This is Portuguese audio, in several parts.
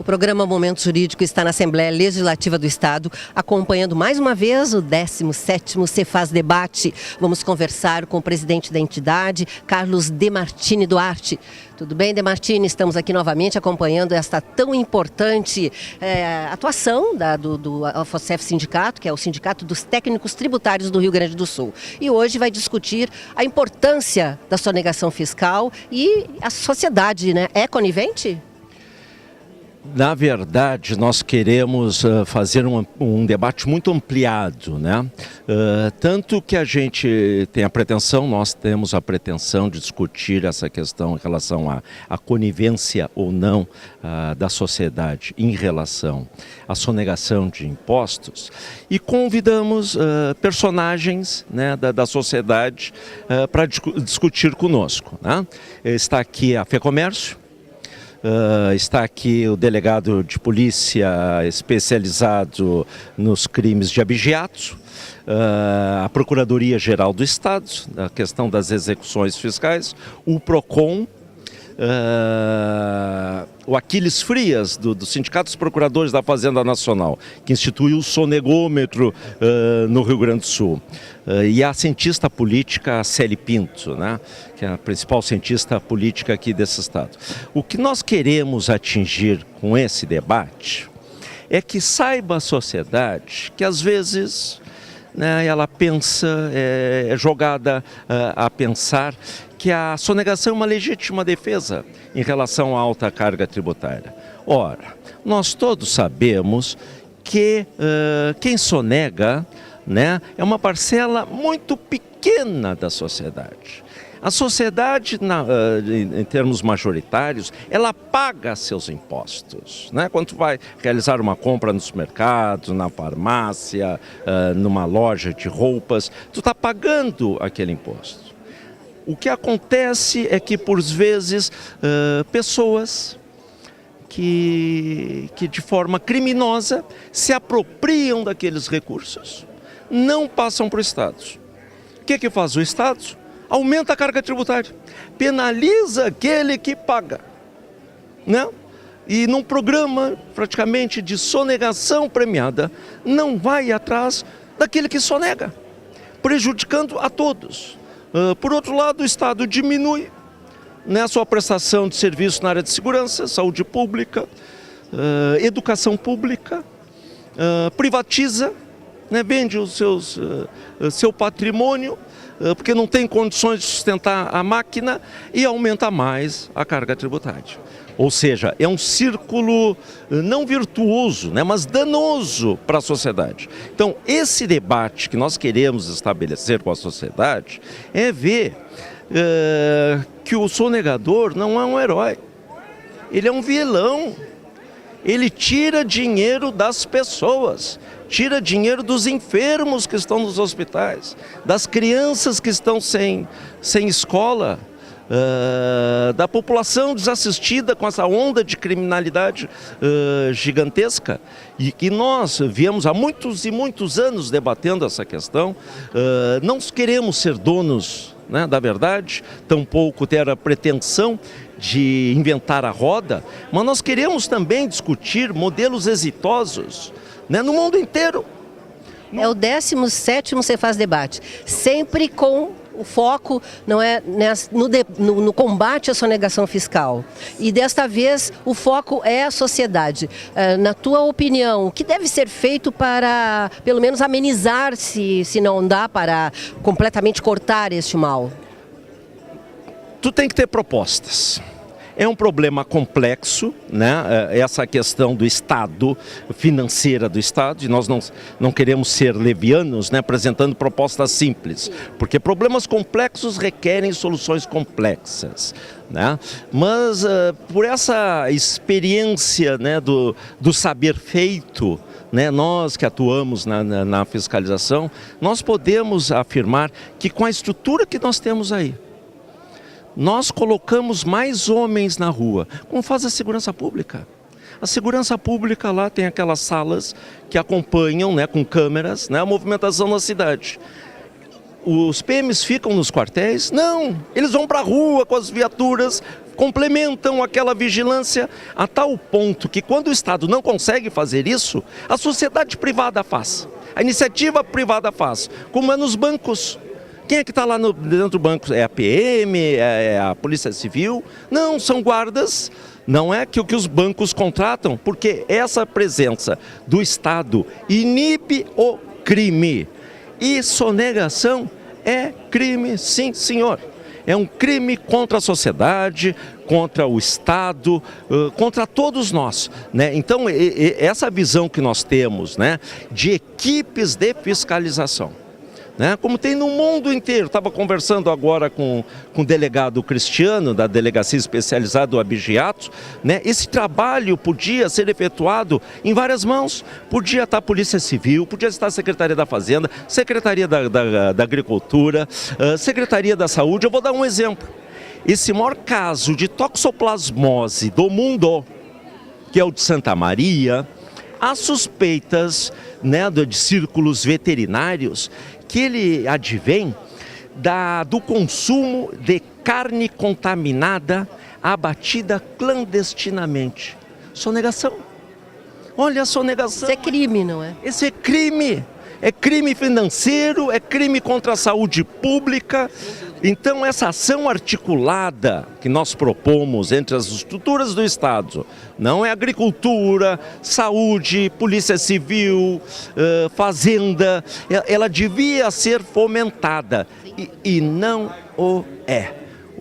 O programa Momento Jurídico está na Assembleia Legislativa do Estado, acompanhando mais uma vez o 17º Cefaz Debate. Vamos conversar com o presidente da entidade, Carlos Demartini Duarte. Tudo bem, Demartini? Estamos aqui novamente acompanhando esta tão importante atuação do AFOSEF Sindicato, que é o Sindicato dos Técnicos Tributários do Rio Grande do Sul. E hoje vai discutir a importância da sonegação fiscal e a sociedade, né? É conivente? Na verdade, nós queremos fazer um debate muito ampliado, né? Tanto que a gente tem a pretensão, nós temos a pretensão de discutir essa questão em relação à conivência ou não da sociedade em relação à sonegação de impostos, e convidamos personagens, né, da sociedade para discutir conosco, né? Está aqui a FEComércio. Está aqui o delegado de polícia especializado nos crimes de abigeato, a Procuradoria-Geral do Estado, a questão das execuções fiscais, o PROCON, o Aquiles Frias, do Sindicato dos Procuradores da Fazenda Nacional, que instituiu o sonegômetro no Rio Grande do Sul, e a cientista política Célie Pinto, né, que é a principal cientista política aqui desse estado. O que nós queremos atingir com esse debate é que saiba a sociedade que às vezes, né, ela pensa, é jogada a pensar que a sonegação é uma legítima defesa em relação à alta carga tributária. Ora, nós todos sabemos que quem sonega, né, é uma parcela muito pequena da sociedade. A sociedade, em termos majoritários, ela paga seus impostos, né? Quando tu vai realizar uma compra no supermercado, na farmácia, numa loja de roupas, tu está pagando aquele imposto. O que acontece é que, por vezes, pessoas que de forma criminosa se apropriam daqueles recursos, não passam para o Estado. O que faz o Estado? Aumenta a carga tributária, penaliza aquele que paga, né? E num programa praticamente de sonegação premiada, não vai atrás daquele que sonega, prejudicando a todos. Por outro lado, o Estado diminui, né, a sua prestação de serviço na área de segurança, saúde pública, educação pública, privatiza, né, vende o seu patrimônio, porque não tem condições de sustentar a máquina, e aumenta mais a carga tributária. Ou seja, é um círculo não virtuoso, né, mas danoso para a sociedade. Então, esse debate que nós queremos estabelecer com a sociedade é ver que o sonegador não é um herói, ele é um vilão. Ele tira dinheiro das pessoas, tira dinheiro dos enfermos que estão nos hospitais, das crianças que estão sem escola, da população desassistida com essa onda de criminalidade gigantesca. E que nós viemos há muitos e muitos anos debatendo essa questão. Não queremos ser donos, né, da verdade, tampouco ter a pretensão de inventar a roda, mas nós queremos também discutir modelos exitosos, né, no mundo inteiro. É o 17º Cefaz Debate, sempre com o foco não é no combate à sonegação fiscal. E desta vez o foco é a sociedade. Na tua opinião, o que deve ser feito para, pelo menos, amenizar, se não dá para completamente cortar este mal? Tu tem que ter propostas. É um problema complexo, né? Essa questão do Estado, financeira do Estado, e nós não queremos ser levianos, né, apresentando propostas simples, porque problemas complexos requerem soluções complexas, né? Mas por essa experiência, né, do saber feito, né, nós que atuamos na fiscalização, nós podemos afirmar que com a estrutura que nós temos aí, nós colocamos mais homens na rua, como faz a segurança pública. A segurança pública lá tem aquelas salas que acompanham, né, com câmeras, né, a movimentação na cidade. Os PMs ficam nos quartéis? Não, eles vão para a rua com as viaturas complementam aquela vigilância a tal ponto que quando o Estado não consegue fazer isso, a sociedade privada faz, a iniciativa privada faz, como é nos bancos. Quem é que está lá dentro do banco? É a PM? É a Polícia Civil? Não, são guardas. Não é que o que os bancos contratam, porque essa presença do Estado inibe o crime. E sonegação é crime, sim, senhor. É um crime contra a sociedade, contra o Estado, contra todos nós, né? Então, essa visão que nós temos, né, de equipes de fiscalização, né, como tem no mundo inteiro. Estava conversando agora com o delegado Cristiano, da Delegacia Especializada do Abigeato, né? Esse trabalho podia ser efetuado em várias mãos. Podia estar a Polícia Civil, podia estar a Secretaria da Fazenda, Secretaria da Agricultura, Secretaria da Saúde. Eu vou dar um exemplo. Esse maior caso de toxoplasmose do mundo, que é o de Santa Maria, há suspeitas, né, de círculos veterinários que ele advém do consumo de carne contaminada abatida clandestinamente. Sonegação. Olha a sonegação. Isso é crime, não é? Esse é crime. É crime financeiro, é crime contra a saúde pública. Então, essa ação articulada que nós propomos entre as estruturas do Estado, não é agricultura, saúde, polícia civil, fazenda, ela devia ser fomentada e não o é.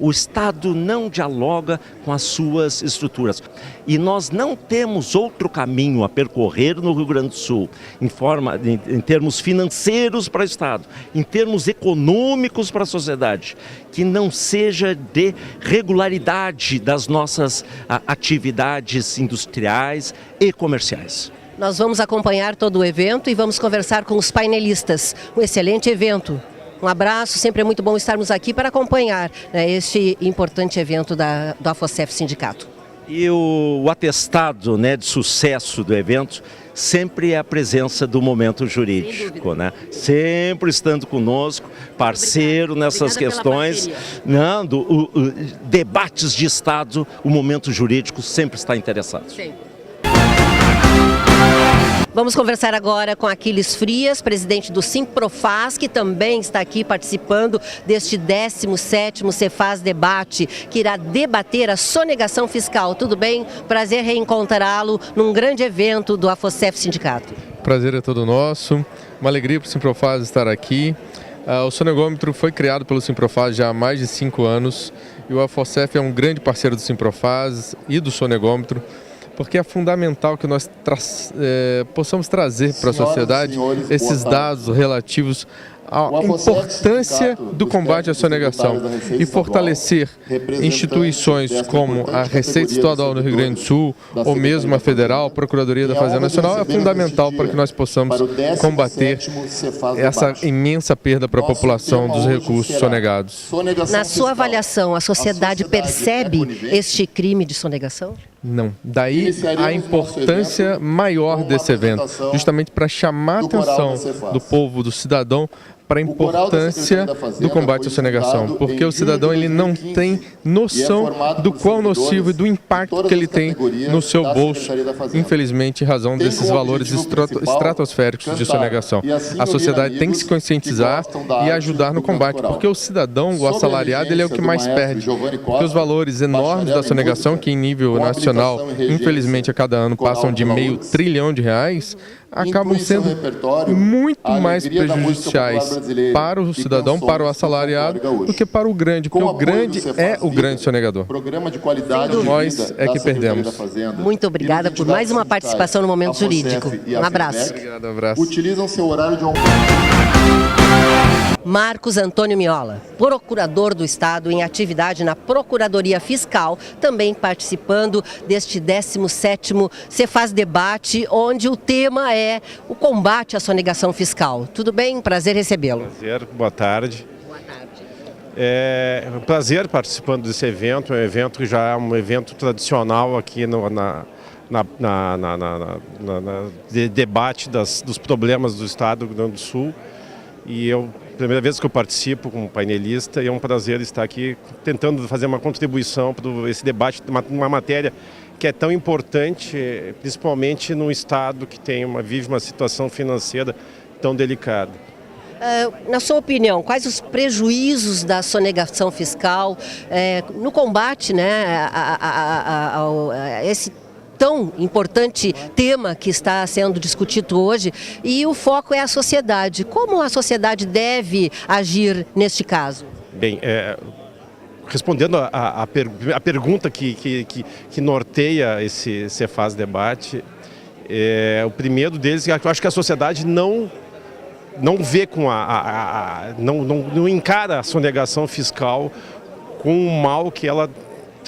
O Estado não dialoga com as suas estruturas. E nós não temos outro caminho a percorrer no Rio Grande do Sul, em termos financeiros para o Estado, em termos econômicos para a sociedade, que não seja de regularidade das nossas atividades industriais e comerciais. Nós vamos acompanhar todo o evento e vamos conversar com os painelistas. Um excelente evento. Um abraço, sempre é muito bom estarmos aqui para acompanhar, né, este importante evento do AFOCEF Sindicato. E o atestado, né, de sucesso do evento sempre é a presença do Momento Jurídico, né? Sempre estando conosco, parceiro nessas questões, não, debates de Estado, o Momento Jurídico sempre está interessado. Sempre. Vamos conversar agora com Aquiles Frias, presidente do Simprofaz, que também está aqui participando deste 17º Cefaz Debate, que irá debater a sonegação fiscal. Tudo bem? Prazer reencontrá-lo num grande evento do AFOCEF Sindicato. Prazer é todo nosso, uma alegria para o Simprofaz estar aqui. O sonegômetro foi criado pelo Simprofaz já há mais de 5 anos e o AFOCEF é um grande parceiro do Simprofaz e do sonegômetro, porque é fundamental que nós possamos trazer para a sociedade esses dados relativos à importância do combate à sonegação e fortalecer instituições como a Receita Estadual do Rio Grande do Sul ou mesmo a Federal, a Procuradoria da Fazenda Nacional, é fundamental para que nós possamos combater essa imensa perda para a população dos recursos sonegados. Na sua avaliação, a sociedade percebe este crime de sonegação? Não. Daí a importância maior desse evento, justamente para chamar a atenção do povo, do cidadão, para a importância do combate à sonegação, porque o cidadão ele não tem noção do quão nocivo e do impacto que ele tem no seu bolso, infelizmente, em razão desses valores estratosféricos de sonegação. A sociedade tem que se conscientizar e ajudar no combate, porque o cidadão, o assalariado, ele é o que mais perde, porque os valores enormes da sonegação, que em nível nacional, infelizmente, a cada ano passam de R$500 bilhão, acabam sendo muito mais prejudiciais para o cidadão, para o assalariado, do que para o grande, porque o grande é o grande sonegador. Nós é que perdemos. Muito obrigada por mais uma participação no Momento Jurídico. Um abraço. Obrigado, abraço. Utilizam seu horário de almoço. Marcos Antônio Miola, procurador do Estado em atividade na Procuradoria Fiscal, também participando deste 17º Cefaz Debate, onde o tema é o combate à sonegação fiscal. Tudo bem? Prazer recebê-lo. Prazer, boa tarde. Boa tarde. É um prazer participando desse evento, é um evento que já é um evento tradicional aqui de debate dos problemas do Estado do Rio Grande do Sul. E eu primeira vez que eu participo como painelista e é um prazer estar aqui tentando fazer uma contribuição para esse debate, uma matéria que é tão importante, principalmente num estado que vive uma situação financeira tão delicada. Na sua opinião, quais os prejuízos da sonegação fiscal no combate, né, a esse tão importante tema que está sendo discutido hoje, e o foco é a sociedade. Como a sociedade deve agir neste caso? Bem, respondendo a pergunta que norteia esse Cefaz Debate, o primeiro deles, eu acho que a sociedade não vê não encara a sonegação fiscal com o mal que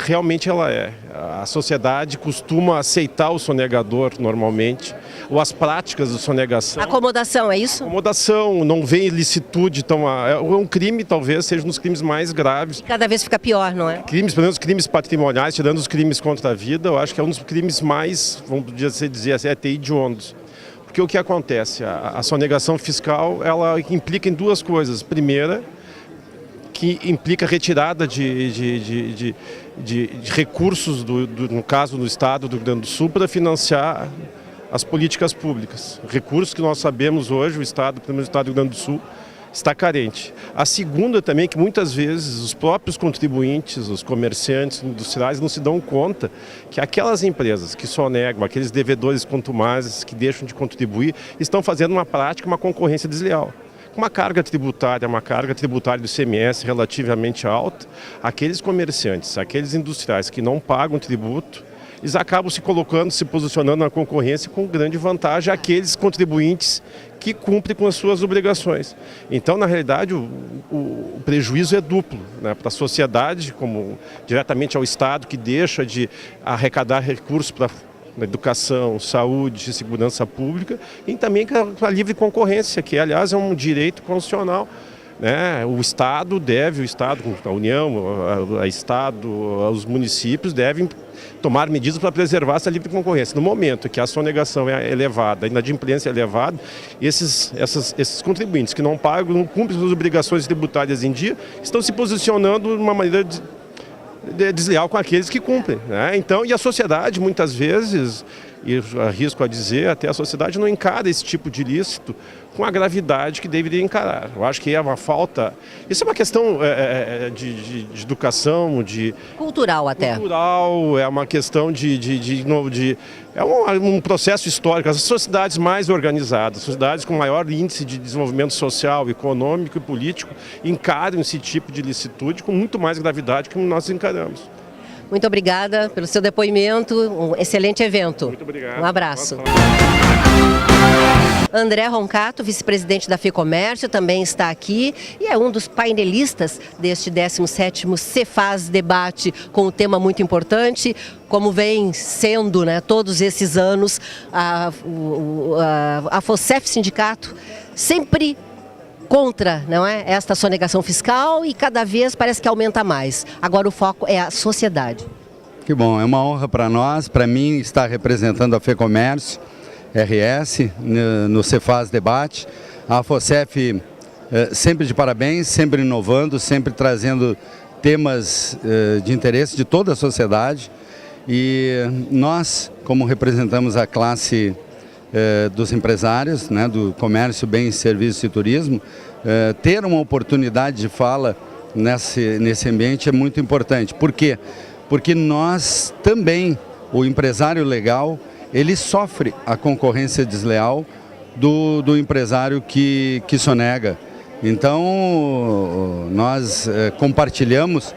realmente ela é. A sociedade costuma aceitar o sonegador normalmente, ou as práticas de sonegação. Acomodação, é isso? Acomodação, não vê ilicitude, então é um crime, talvez seja um dos crimes mais graves. E cada vez fica pior, não é? Crimes, pelo menos crimes patrimoniais, tirando os crimes contra a vida, eu acho que é um dos crimes mais, vamos dizer assim, até hediondos. Porque o que acontece? A sonegação fiscal, ela implica em duas coisas. Primeira, que implica retirada de recursos, no caso do Estado do Rio Grande do Sul, para financiar as políticas públicas. Recursos que nós sabemos hoje, o Estado, pelo menos o Estado do Rio Grande do Sul, está carente. A segunda também é que muitas vezes os próprios contribuintes, os comerciantes industriais não se dão conta que aquelas empresas que sonegam, aqueles devedores contumazes que deixam de contribuir, estão fazendo uma prática, uma concorrência desleal. Com uma carga tributária do ICMS relativamente alta, aqueles comerciantes, aqueles industriais que não pagam tributo, eles acabam se posicionando na concorrência com grande vantagem àqueles contribuintes que cumprem com as suas obrigações. Então, na realidade, o prejuízo é duplo, né, para a sociedade, como diretamente ao Estado, que deixa de arrecadar recursos para na educação, saúde, segurança pública, e também com a livre concorrência, que aliás é um direito constitucional. Né? O Estado, a União, o Estado, os municípios devem tomar medidas para preservar essa livre concorrência. No momento que a sonegação é elevada, a inadimplência é elevada, esses contribuintes que não pagam, não cumprem suas obrigações tributárias em dia, estão se posicionando de uma maneira desleal com aqueles que cumprem, né? Então, e a sociedade, muitas vezes, e arrisco a dizer, até a sociedade não encara esse tipo de ilícito com a gravidade que deveria encarar. Eu acho que é uma falta... Isso é uma questão de educação, cultural até. Cultural, é uma questão é um processo histórico. As sociedades mais organizadas, sociedades com maior índice de desenvolvimento social, econômico e político, encaram esse tipo de ilicitude com muito mais gravidade que nós encaramos. Muito obrigada pelo seu depoimento, um excelente evento. Muito obrigado. Um abraço. André Roncato, vice-presidente da FEComércio, também está aqui e é um dos painelistas deste 17º Cefaz Debate, com um tema muito importante, como vem sendo, né, todos esses anos, a FOCEF Sindicato sempre contra, não é, esta sonegação fiscal, e cada vez parece que aumenta mais. Agora o foco é a sociedade. Que bom, é uma honra para nós, para mim, estar representando a FEComércio, RS, no Cefaz Debate. A FOCEF sempre de parabéns, sempre inovando, sempre trazendo temas de interesse de toda a sociedade. E nós, como representamos a classe dos empresários, né, do comércio, bens, serviços e turismo, ter uma oportunidade de fala nesse ambiente é muito importante. Por quê? Porque nós também, o empresário legal, ele sofre a concorrência desleal do empresário que sonega. Então, nós compartilhamos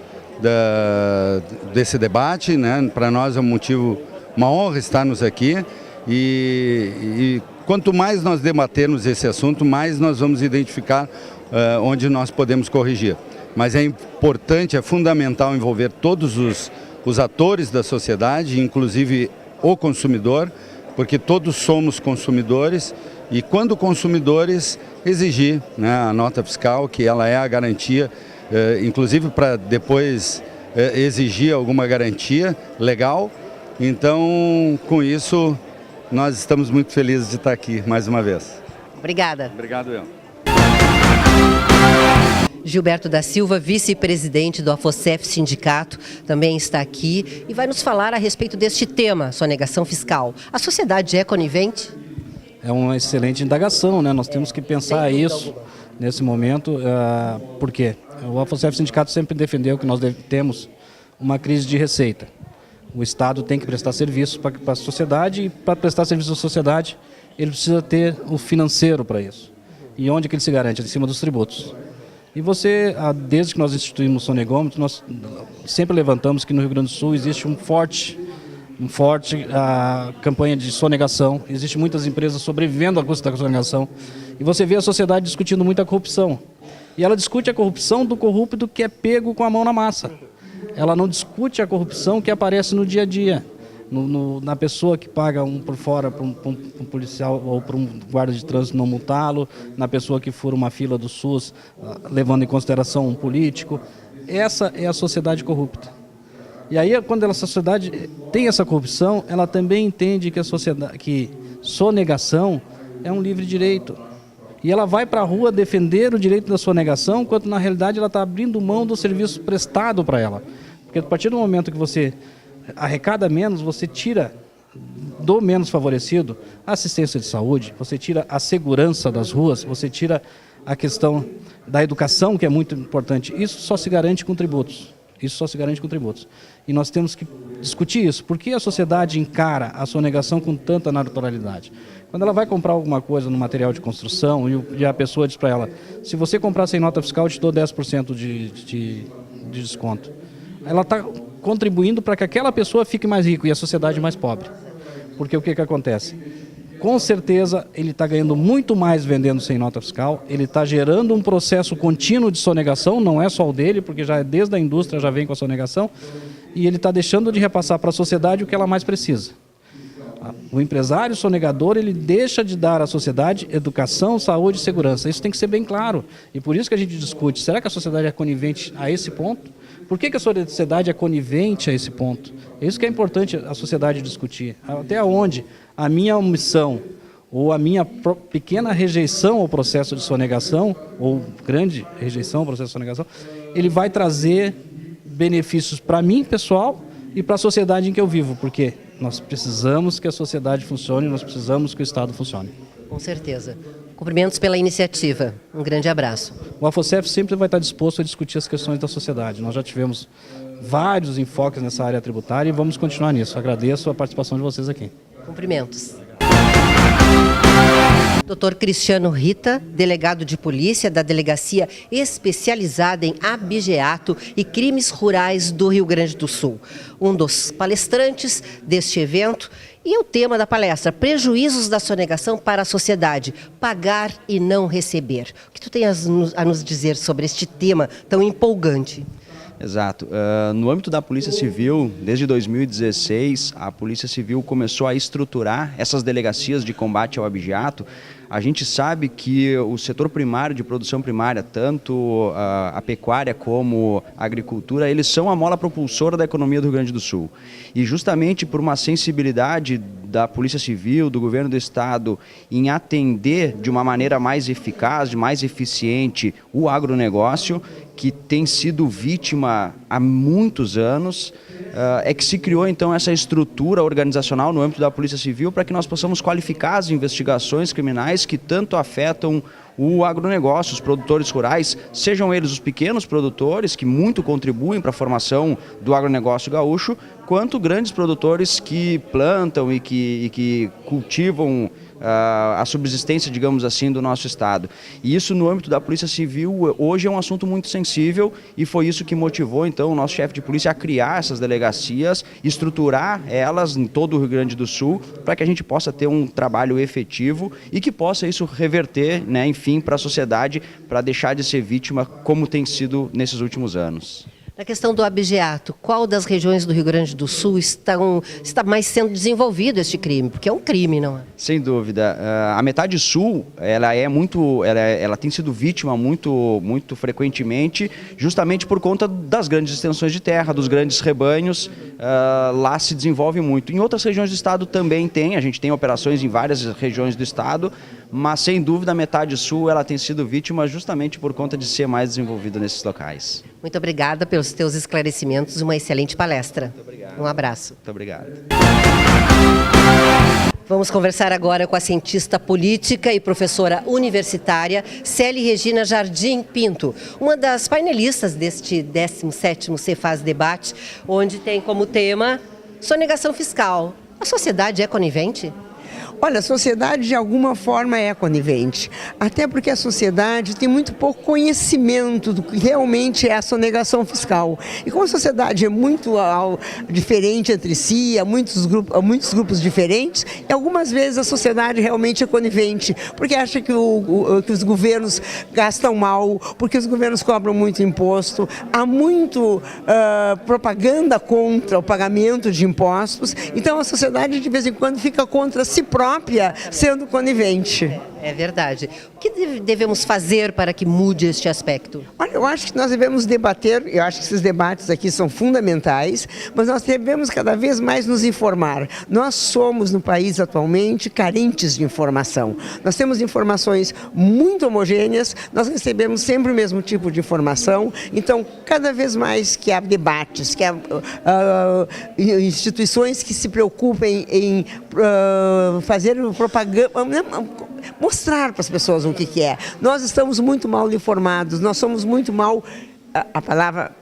desse debate, né? Para nós é um motivo, uma honra estarmos aqui. E quanto mais nós debatermos esse assunto, mais nós vamos identificar onde nós podemos corrigir. Mas é importante, é fundamental envolver todos os atores da sociedade, inclusive o consumidor, porque todos somos consumidores e, quando consumidores, exigir, né, a nota fiscal, que ela é a garantia, inclusive para depois exigir alguma garantia legal. Então, com isso, nós estamos muito felizes de estar aqui mais uma vez. Obrigada. Obrigado, eu. Gilberto da Silva, vice-presidente do AFOSEF Sindicato, também está aqui e vai nos falar a respeito deste tema, sonegação fiscal. A sociedade é conivente? É uma excelente indagação, né? Nós temos que pensar isso nesse momento. Por quê? O AFOSEF Sindicato sempre defendeu que nós temos uma crise de receita. O Estado tem que prestar serviços para a sociedade e para prestar serviço à sociedade ele precisa ter o financeiro para isso. E onde que ele se garante? Em cima dos tributos. E desde que nós instituímos o sonegômetro, nós sempre levantamos que no Rio Grande do Sul existe uma forte campanha de sonegação. Existem muitas empresas sobrevivendo à custa da sonegação. E você vê a sociedade discutindo muita corrupção. E ela discute a corrupção do corrupto que é pego com a mão na massa. Ela não discute a corrupção que aparece no dia a dia. Na pessoa que paga por fora para um policial ou para um guarda de trânsito não multá-lo, na pessoa que fura uma fila do SUS, levando em consideração um político. Essa é a sociedade corrupta. E aí, quando a sociedade tem essa corrupção, ela também entende que sonegação é um livre direito. E ela vai para a rua defender o direito da sonegação, enquanto na realidade ela está abrindo mão do serviço prestado para ela. Porque a partir do momento que você arrecada menos, você tira do menos favorecido a assistência de saúde, você tira a segurança das ruas, você tira a questão da educação, que é muito importante. Isso só se garante com tributos. E nós temos que discutir isso. Por que a sociedade encara a sonegação com tanta naturalidade? Quando ela vai comprar alguma coisa no material de construção e a pessoa diz para ela, se você comprar sem nota fiscal, eu te dou 10% de desconto. Ela está contribuindo para que aquela pessoa fique mais rica e a sociedade mais pobre. Porque o que acontece? Com certeza ele está ganhando muito mais vendendo sem nota fiscal, ele está gerando um processo contínuo de sonegação, não é só o dele, porque já desde a indústria já vem com a sonegação, e ele está deixando de repassar para a sociedade o que ela mais precisa. O empresário sonegador, ele deixa de dar à sociedade educação, saúde e segurança. Isso tem que ser bem claro. E por isso que a gente discute, será que a sociedade é conivente a esse ponto? Por que a sociedade é conivente a esse ponto? É isso que é importante a sociedade discutir. Até onde a minha omissão ou a minha pequena rejeição ao processo de sonegação, ou grande rejeição ao processo de sonegação, ele vai trazer benefícios para mim, pessoal, e para a sociedade em que eu vivo. Porque nós precisamos que a sociedade funcione, nós precisamos que o Estado funcione. Com certeza. Cumprimentos pela iniciativa. Um grande abraço. O AFOSEF sempre vai estar disposto a discutir as questões da sociedade. Nós já tivemos vários enfoques nessa área tributária e vamos continuar nisso. Agradeço a participação de vocês aqui. Cumprimentos. Dr. Cristiano Rita, delegado de polícia da Delegacia Especializada em Abigeato e Crimes Rurais do Rio Grande do Sul. Um dos palestrantes deste evento. E o tema da palestra, prejuízos da sonegação para a sociedade, pagar e não receber. O que tu tem a nos dizer sobre este tema tão empolgante? Exato. No âmbito da Polícia Civil, desde 2016, a Polícia Civil começou a estruturar essas delegacias de combate ao abigeato. A gente sabe que o setor primário de produção primária, tanto a pecuária como a agricultura, eles são a mola propulsora da economia do Rio Grande do Sul. E justamente por uma sensibilidade da Polícia Civil, do Governo do Estado, em atender de uma maneira mais eficaz, mais eficiente o agronegócio, que tem sido vítima há muitos anos, é que se criou então essa estrutura organizacional no âmbito da Polícia Civil para que nós possamos qualificar as investigações criminais que tanto afetam o agronegócio, os produtores rurais, sejam eles os pequenos produtores que muito contribuem para a formação do agronegócio gaúcho, quanto grandes produtores que plantam e que cultivam a subsistência, digamos assim, do nosso estado. E isso no âmbito da Polícia Civil hoje é um assunto muito sensível e foi isso que motivou então o nosso chefe de polícia a criar essas delegacias, estruturar elas em todo o Rio Grande do Sul para que a gente possa ter um trabalho efetivo e que possa isso reverter, né, enfim, para a sociedade, para deixar de ser vítima como tem sido nesses últimos anos. Na questão do abigeato, qual das regiões do Rio Grande do Sul está mais sendo desenvolvido este crime? Porque é um crime, não é? Sem dúvida. A metade sul, ela tem sido vítima muito frequentemente, justamente por conta das grandes extensões de terra, dos grandes rebanhos. Lá se desenvolve muito. Em outras regiões do estado também tem, a gente tem operações em várias regiões do estado, mas sem dúvida a metade sul ela tem sido vítima justamente por conta de ser mais desenvolvida nesses locais. Muito obrigada pelos teus esclarecimentos, uma excelente palestra. Muito obrigado. Um abraço. Muito obrigado. Vamos conversar agora com a cientista política e professora universitária Célia Regina Jardim Pinto, uma das painelistas deste 17º Cefaz Debate, onde tem como tema sonegação fiscal. A sociedade é conivente? Olha, a sociedade de alguma forma é conivente, até porque a sociedade tem muito pouco conhecimento do que realmente é a sonegação fiscal. E como a sociedade é muito diferente entre si, há muitos grupos diferentes, e algumas vezes a sociedade realmente é conivente, porque acha que os governos gastam mal, porque os governos cobram muito imposto, há muito propaganda contra o pagamento de impostos, então a sociedade de vez em quando fica contra si própria, sendo conivente. É verdade. O que devemos fazer para que mude este aspecto? Olha, eu acho que nós devemos debater, eu acho que esses debates aqui são fundamentais, mas nós devemos cada vez mais nos informar. Nós somos, no país atualmente, carentes de informação. Nós temos informações muito homogêneas, nós recebemos sempre o mesmo tipo de informação, então, cada vez mais que há debates, que há instituições que se preocupem em fazer propaganda, mostrar para as pessoas o que é. Nós estamos muito mal informados, nós somos muito mal, a palavra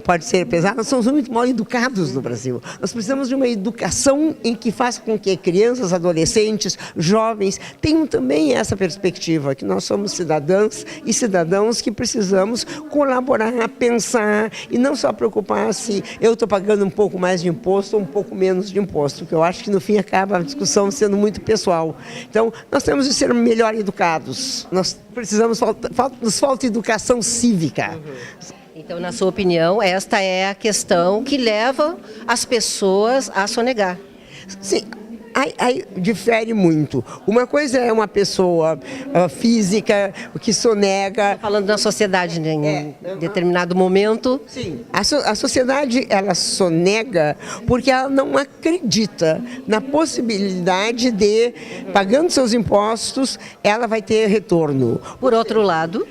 pode ser pesada, nós somos muito mal educados no Brasil. Nós precisamos de uma educação em que faça com que crianças, adolescentes, jovens tenham também essa perspectiva, que nós somos cidadãs e cidadãos que precisamos colaborar, pensar e não só preocupar se eu estou pagando um pouco mais de imposto ou um pouco menos de imposto, porque eu acho que no fim acaba a discussão sendo muito pessoal. Então, nós temos de ser melhor educados, nós precisamos, nos falta educação cívica. Então, na sua opinião, esta é a questão que leva as pessoas a sonegar. Sim. Aí difere muito. Uma coisa é uma pessoa física que sonega. Falando da sociedade, né, em determinado momento. Sim. A sociedade, ela sonega porque ela não acredita na possibilidade de, pagando seus impostos, ela vai ter retorno. Por outro lado,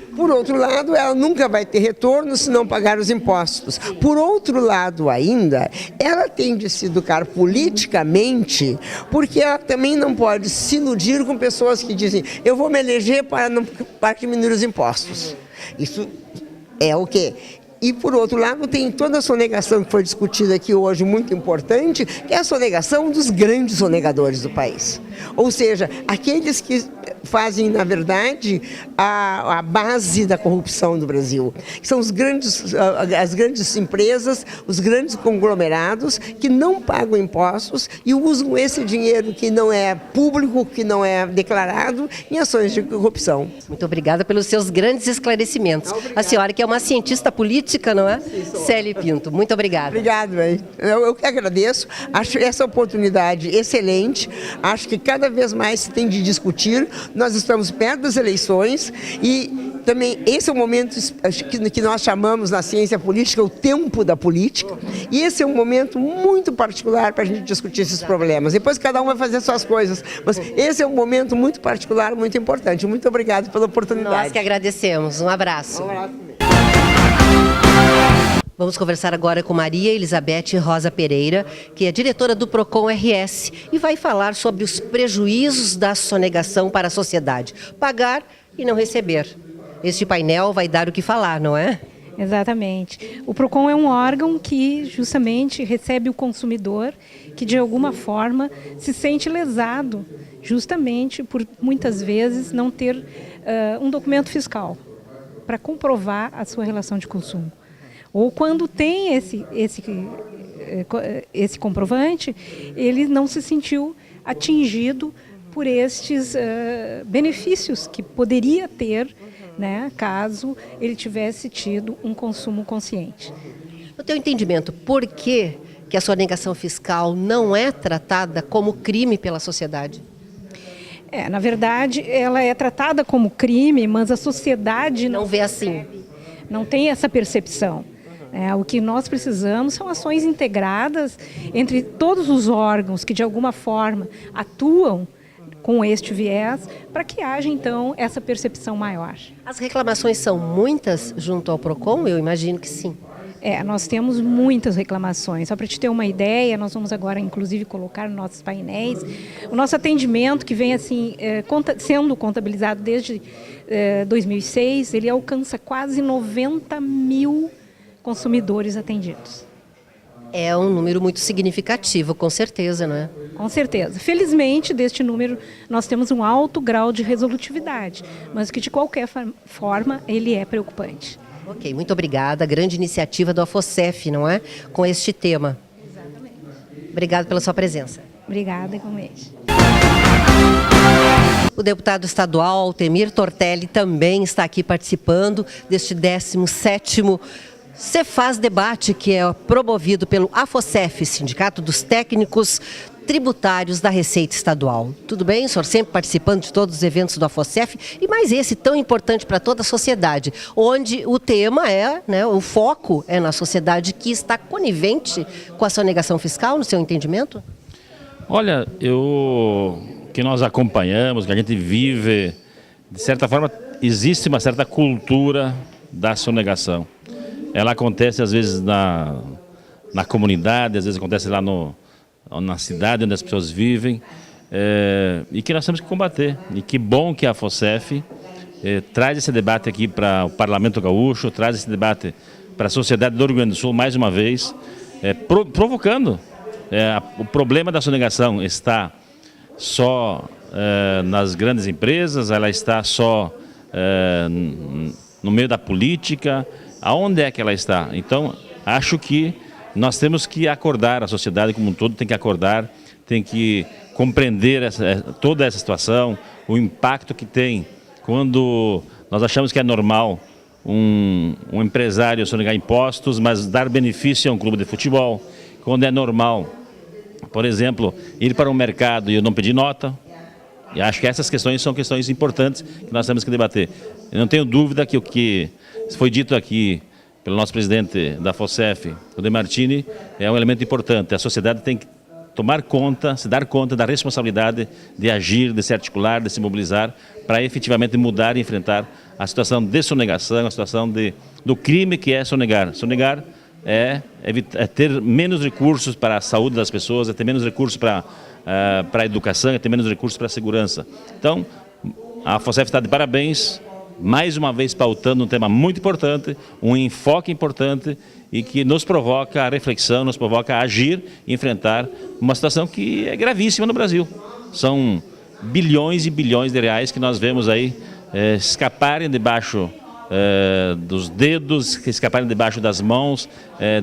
ela nunca vai ter retorno se não pagar os impostos. Por outro lado ainda, ela tem de se educar politicamente, porque ela também não pode se iludir com pessoas que dizem eu vou me eleger para diminuir os impostos. Isso é o quê? E, por outro lado, tem toda a sonegação que foi discutida aqui hoje, muito importante, que é a sonegação dos grandes sonegadores do país. Ou seja, aqueles que fazem, na verdade, a base da corrupção do Brasil. São as grandes empresas, os grandes conglomerados que não pagam impostos e usam esse dinheiro que não é público, que não é declarado, em ações de corrupção. Muito obrigada pelos seus grandes esclarecimentos. A senhora que é uma cientista política, não é? Célia Pinto, muito obrigada. Obrigado, eu que agradeço. Acho essa oportunidade excelente. Acho que cada vez mais se tem de discutir. Nós estamos perto das eleições e também esse é o momento que nós chamamos na ciência política o tempo da política, e esse é um momento muito particular para a gente discutir esses problemas. Depois cada um vai fazer suas coisas, mas esse é um momento muito particular, muito importante. Muito obrigado pela oportunidade. Nós que agradecemos. Um abraço. Vamos conversar agora com Maria Elizabeth Rosa Pereira, que é diretora do Procon RS, e vai falar sobre os prejuízos da sonegação para a sociedade. Pagar e não receber. Este painel vai dar o que falar, não é? Exatamente. O Procon é um órgão que justamente recebe o consumidor que de alguma forma se sente lesado, justamente por muitas vezes não ter um documento fiscal para comprovar a sua relação de consumo. Ou quando tem esse comprovante, ele não se sentiu atingido por estes benefícios que poderia ter, né, caso ele tivesse tido um consumo consciente. No teu entendimento, por que a sonegação fiscal não é tratada como crime pela sociedade? Na verdade, ela é tratada como crime, mas a sociedade não vê assim. Não tem essa percepção. O que nós precisamos são ações integradas entre todos os órgãos que de alguma forma atuam com este viés, para que haja, então, essa percepção maior. As reclamações são muitas junto ao PROCON? Eu imagino que sim. Nós temos muitas reclamações. Só para te ter uma ideia, nós vamos agora, inclusive, colocar nos nossos painéis o nosso atendimento, que vem assim sendo contabilizado desde 2006, ele alcança quase 90 mil consumidores atendidos. É um número muito significativo, com certeza, não é? Com certeza. Felizmente, deste número, nós temos um alto grau de resolutividade, mas que, de qualquer forma, ele é preocupante. Ok, muito obrigada. Grande iniciativa do AFOSEF, não é? Com este tema. Exatamente. Obrigado pela sua presença. Obrigada, igualmente. O deputado estadual Altemir Tortelli também está aqui participando deste 17º Cefaz Debate, que é promovido pelo AFOSEF, Sindicato dos Técnicos Tributários da Receita Estadual. Tudo bem? O senhor sempre participando de todos os eventos do AFOSEF, e mais esse tão importante para toda a sociedade, onde o tema o foco é na sociedade que está conivente com a sonegação fiscal, no seu entendimento? Olha, que nós acompanhamos, que a gente vive, de certa forma, existe uma certa cultura da sonegação. Ela acontece às vezes na comunidade, às vezes acontece lá na cidade onde as pessoas vivem, e que nós temos que combater. E que bom que a AFOSEF traz esse debate aqui para o Parlamento Gaúcho, traz esse debate para a sociedade do Rio Grande do Sul mais uma vez, provocando. O problema da sonegação está só nas grandes empresas, ela está só no meio da política. Aonde é que ela está? Então, acho que nós temos que acordar, a sociedade como um todo tem que acordar, tem que compreender toda essa situação, o impacto que tem quando nós achamos que é normal um empresário sonegar impostos, mas dar benefício a um clube de futebol, quando é normal, por exemplo, ir para um mercado e eu não pedir nota. E acho que essas questões são questões importantes que nós temos que debater. Eu não tenho dúvida que o que foi dito aqui pelo nosso presidente da AFOSEF, o Demartini, é um elemento importante. A sociedade tem que tomar conta, se dar conta da responsabilidade de agir, de se articular, de se mobilizar para efetivamente mudar e enfrentar a situação de sonegação, a situação do crime que é sonegar. Sonegar é ter menos recursos para a saúde das pessoas, é ter menos recursos para a educação, é ter menos recursos para a segurança. Então, a AFOSEF está de parabéns, mais uma vez pautando um tema muito importante, um enfoque importante e que nos provoca a reflexão, nos provoca a agir e enfrentar uma situação que é gravíssima no Brasil. São bilhões e bilhões de reais que nós vemos aí escaparem debaixo dos dedos, que escaparem debaixo das mãos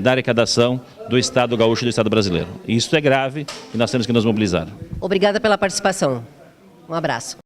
da arrecadação do Estado gaúcho e do Estado brasileiro. Isso é grave e nós temos que nos mobilizar. Obrigada pela participação. Um abraço.